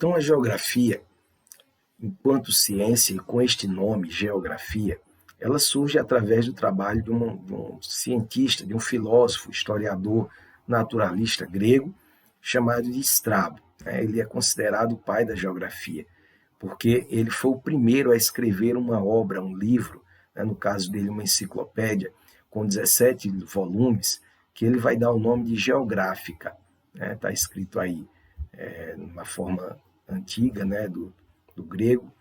Então, a geografia, enquanto ciência, e com este nome, geografia, ela surge através do trabalho de um cientista, de um filósofo, historiador, naturalista grego, chamado de Estrabo. Ele é considerado o pai da geografia, porque ele foi o primeiro a escrever uma obra, um livro, no caso dele uma enciclopédia, com 17 volumes, que ele vai dar o nome de Geográfica. Está escrito aí numa forma antiga, do grego,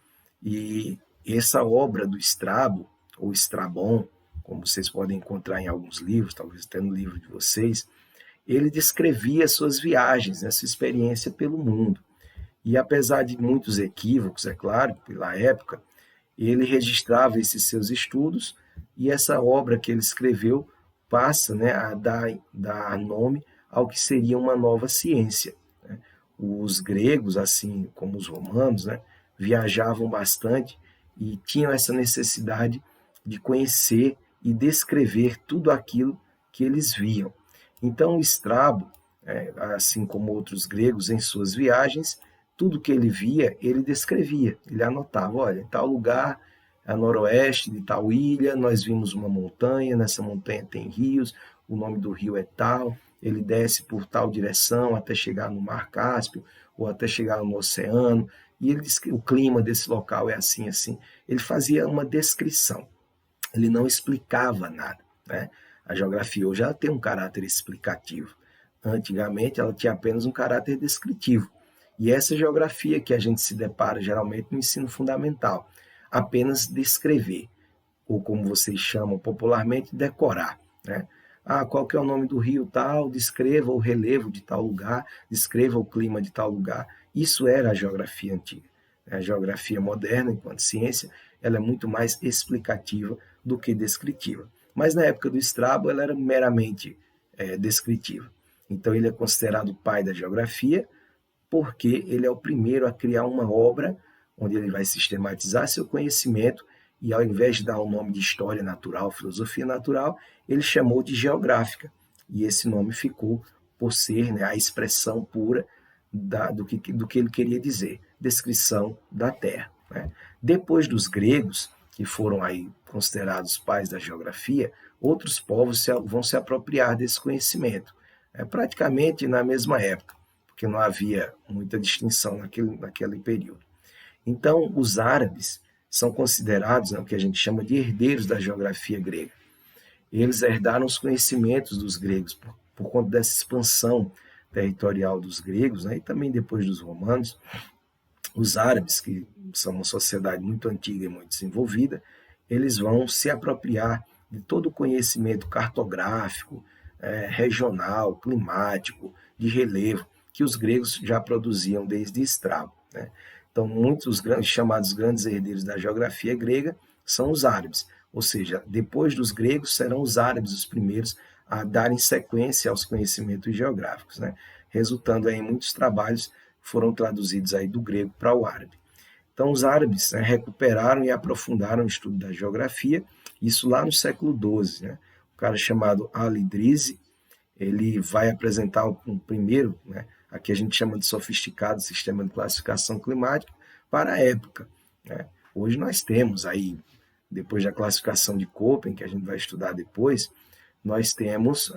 e essa obra do Estrabo, ou Estrabon, como vocês podem encontrar em alguns livros, talvez até no livro de vocês, ele descrevia suas viagens, sua experiência pelo mundo. E apesar de muitos equívocos, é claro, pela época, ele registrava esses seus estudos e essa obra que ele escreveu passa a dar nome ao que seria uma nova ciência. Os gregos, assim como os romanos, viajavam bastante e tinham essa necessidade de conhecer e descrever tudo aquilo que eles viam. Então, Estrabo, assim como outros gregos em suas viagens, tudo que ele via, ele descrevia, ele anotava, olha, em tal lugar, a noroeste de tal ilha, nós vimos uma montanha, nessa montanha tem rios, o nome do rio é tal, ele desce por tal direção até chegar no Mar Cáspio, ou até chegar no oceano, e ele diz que o clima desse local é assim, assim. Ele fazia uma descrição, ele não explicava nada. A geografia hoje ela tem um caráter explicativo. Antigamente ela tinha apenas um caráter descritivo. E essa geografia que a gente se depara geralmente no ensino fundamental, apenas descrever, ou como vocês chamam popularmente, decorar. Qual que é o nome do rio tal, descreva o relevo de tal lugar, descreva o clima de tal lugar. Isso era a geografia antiga. A geografia moderna, enquanto ciência, ela é muito mais explicativa do que descritiva. Mas na época do Estrabo, ela era meramente descritiva. Então ele é considerado o pai da geografia, porque ele é o primeiro a criar uma obra onde ele vai sistematizar seu conhecimento e, ao invés de dar o nome de história natural, filosofia natural, ele chamou de geográfica. E esse nome ficou por ser a expressão pura do que ele queria dizer, descrição da Terra. Depois dos gregos, que foram aí considerados pais da geografia, outros povos vão se apropriar desse conhecimento, praticamente na mesma época, porque não havia muita distinção naquele período. Então, os árabes são considerados o que a gente chama de herdeiros da geografia grega. Eles herdaram os conhecimentos dos gregos por conta dessa expansão territorial dos gregos, e também depois dos romanos. Os árabes, que são uma sociedade muito antiga e muito desenvolvida, eles vão se apropriar de todo o conhecimento cartográfico, regional, climático, de relevo, que os gregos já produziam desde Estrabo. Então, muitos chamados grandes herdeiros da geografia grega são os árabes, ou seja, depois dos gregos serão os árabes os primeiros a darem sequência aos conhecimentos geográficos, resultando em muitos trabalhos que foram traduzidos aí do grego para o árabe. Então, os árabes recuperaram e aprofundaram o estudo da geografia, isso lá no século XII. Um cara chamado Al-Idrizi, ele vai apresentar um primeiro, aqui a gente chama de sofisticado sistema de classificação climática para a época. Hoje nós temos aí, depois da classificação de Köppen, que a gente vai estudar depois, nós temos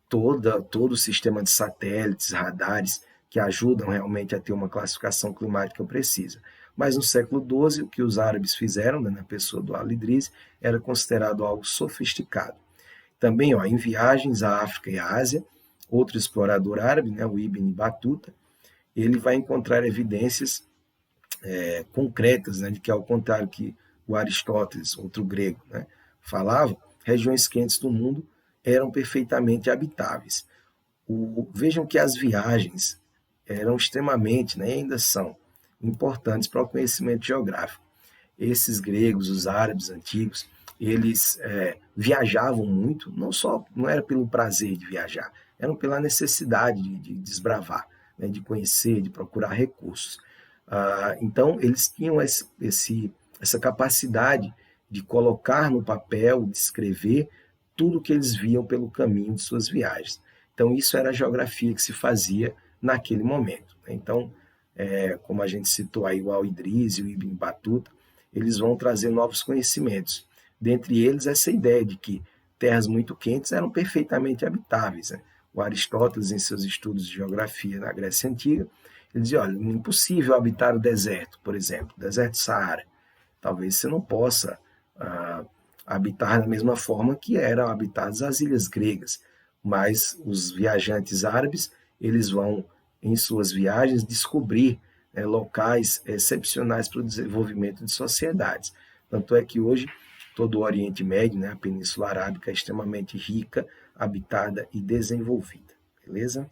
todo o sistema de satélites, radares, que ajudam realmente a ter uma classificação climática precisa. Mas no século XII, o que os árabes fizeram, na pessoa do Al-Idrizi, era considerado algo sofisticado. Também, em viagens à África e à Ásia, outro explorador árabe, o Ibn Battuta, ele vai encontrar evidências concretas, de que, ao contrário que o Aristóteles, outro grego, falava, regiões quentes do mundo eram perfeitamente habitáveis. Vejam que as viagens eram extremamente, e ainda são, importantes para o conhecimento geográfico. Esses gregos, os árabes antigos, eles viajavam muito, não era pelo prazer de viajar, era pela necessidade de desbravar, de conhecer, de procurar recursos. Então, eles tinham essa capacidade de colocar no papel, de escrever tudo o que eles viam pelo caminho de suas viagens. Então, isso era a geografia que se fazia naquele momento. Então, como a gente citou aí o Al-Idris e o Ibn Battuta, eles vão trazer novos conhecimentos. Dentre eles, essa ideia de que terras muito quentes eram perfeitamente habitáveis. Né? O Aristóteles, em seus estudos de geografia na Grécia Antiga, ele dizia, olha, é impossível habitar o deserto, por exemplo, o deserto Saara. Talvez você não possa habitar da mesma forma que eram habitadas as ilhas gregas, mas os viajantes árabes, eles vão, em suas viagens, descobrir locais excepcionais para o desenvolvimento de sociedades. Tanto é que hoje todo o Oriente Médio, né, a Península Arábica, é extremamente rica, habitada e desenvolvida. Beleza?